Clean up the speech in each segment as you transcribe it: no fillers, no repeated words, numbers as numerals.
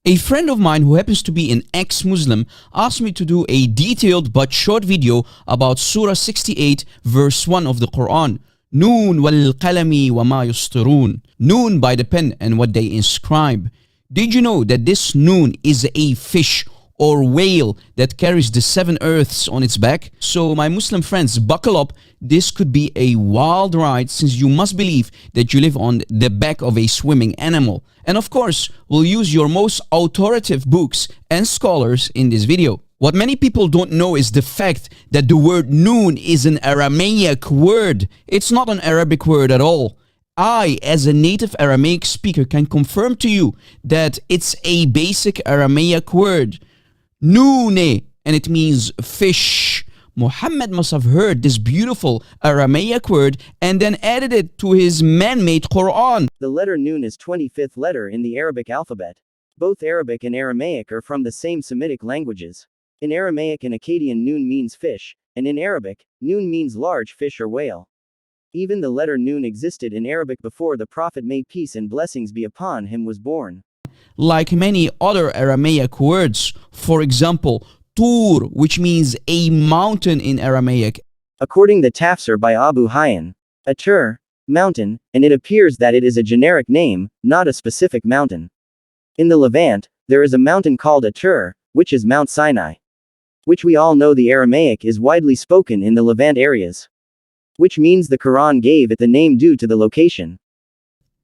A friend of mine who happens to be an ex-Muslim asked me to do a detailed but short video about Surah 68 verse 1 of the Quran. Noon wal qalami wa ma yustirun. Noon by the pen and what they inscribe. Did you know that this noon is a fish or whale that carries the 7 earths on its back? So my Muslim friends, buckle up. This could be a wild ride since you must believe that you live on the back of a swimming animal. And of course, we'll use your most authoritative books and scholars in this video. What many people don't know is the fact that the word noon is an Aramaic word. It's not an Arabic word at all. I, as a native Aramaic speaker, can confirm to you that it's a basic Aramaic word. Noone, and it means fish. Muhammad must have heard this beautiful Aramaic word and then added it to his man-made Quran. The letter Nun is 25th letter in the Arabic alphabet. Both Arabic and Aramaic are from the same Semitic languages. In Aramaic and Akkadian Nun means fish, and in Arabic, Nun means large fish or whale. Even the letter Nun existed in Arabic before the Prophet, may peace and blessings be upon him, was born. Like many other Aramaic words, for example, Tur, which means a mountain in Aramaic. According to Tafsir by Abu Hayyan, a Tur, mountain, and it appears that it is a generic name, not a specific mountain. In the Levant, there is a mountain called a Tur, which is Mount Sinai. Which we all know the Aramaic is widely spoken in the Levant areas. Which means the Quran gave it the name due to the location.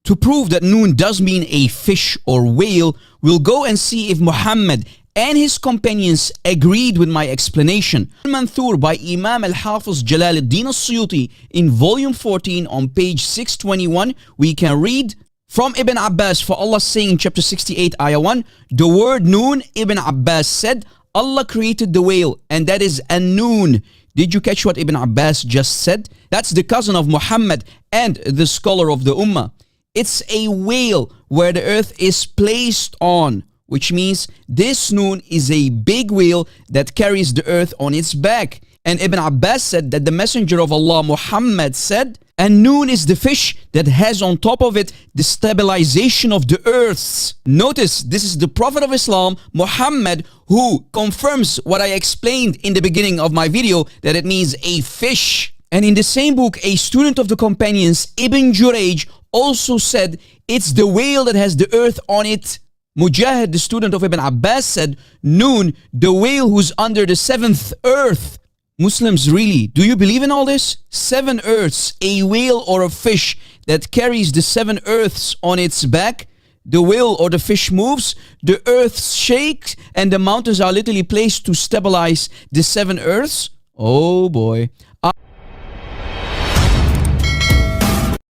To prove that Noon does mean a fish or whale, we'll go and see if Muhammad and his companions agreed with my explanation. Al-Manthur by Imam al-Hafiz Jalaluddin al-Suyuti in volume 14 on page 621, we can read from Ibn Abbas, for Allah saying in chapter 68 ayah 1, the word Noon, Ibn Abbas said, Allah created the whale, and that is An-Noon. Did you catch what Ibn Abbas just said? That's the cousin of Muhammad and the scholar of the Ummah. It's a whale where the earth is placed on, which means this Noon is a big whale that carries the earth on its back. And Ibn Abbas said that the Messenger of Allah Muhammad said, and Noon is the fish that has on top of it the stabilization of the earths. Notice, this is the Prophet of Islam, Muhammad, who confirms what I explained in the beginning of my video, that it means a fish. And in the same book, a student of the companions, Ibn Jurayj, also said it's the whale that has the earth on it. Mujahid, the student of Ibn Abbas, said Noon, the whale who's under the 7th earth. Muslims, really, do you believe in all this? 7 earths, a whale or a fish that carries the 7 earths on its back. The whale or the fish moves, the earth shakes, and the mountains are literally placed to stabilize the 7 earths. Oh boy.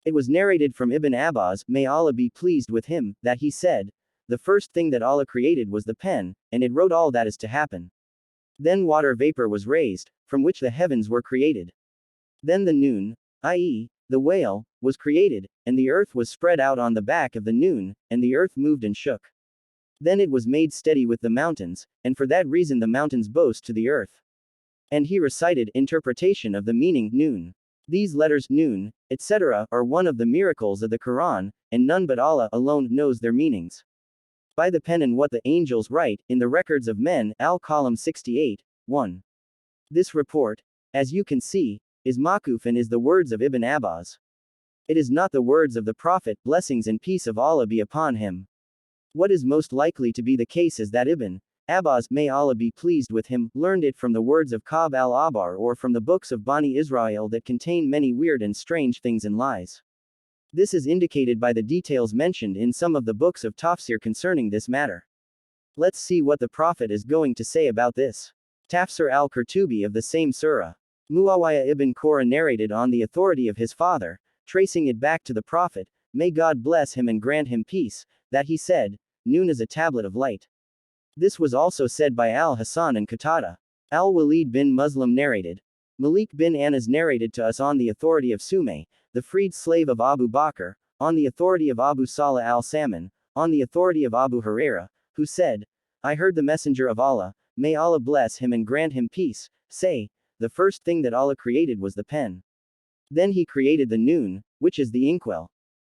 It was narrated from Ibn Abbas, may Allah be pleased with him, that he said, the first thing that Allah created was the pen, and it wrote all that is to happen. Then water vapor was raised, from which the heavens were created. Then the Noon, i.e., the whale, was created, and the earth was spread out on the back of the Noon, and the earth moved and shook. Then it was made steady with the mountains, and for that reason the mountains boast to the earth. And he recited interpretation of the meaning Noon. These letters, Noon, etc., are one of the miracles of the Quran, and none but Allah alone knows their meanings. By the pen and what the angels write, in the records of men, Al-Qalam 68, 1. This report, as you can see, is Maquf and is the words of Ibn Abbas. It is not the words of the Prophet, blessings and peace of Allah be upon him. What is most likely to be the case is that Ibn Abbas, may Allah be pleased with him, learned it from the words of Ka'b al-Ahbar or from the books of Bani Israel that contain many weird and strange things and lies. This is indicated by the details mentioned in some of the books of Tafsir concerning this matter. Let's see what the Prophet is going to say about this. Tafsir al-Qurtubi of the same surah. Muawiyah ibn Qurra narrated on the authority of his father, tracing it back to the Prophet, may God bless him and grant him peace, that he said, Noon is a tablet of light. This was also said by Al-Hasan and Qatada. Al-Walid bin Muslim narrated. Malik bin Anas narrated to us on the authority of Sumay, the freed slave of Abu Bakr, on the authority of Abu Salah al-Saman, on the authority of Abu Huraira, who said, I heard the Messenger of Allah, may Allah bless him and grant him peace, say, the first thing that Allah created was the pen. Then he created the Noon, which is the inkwell.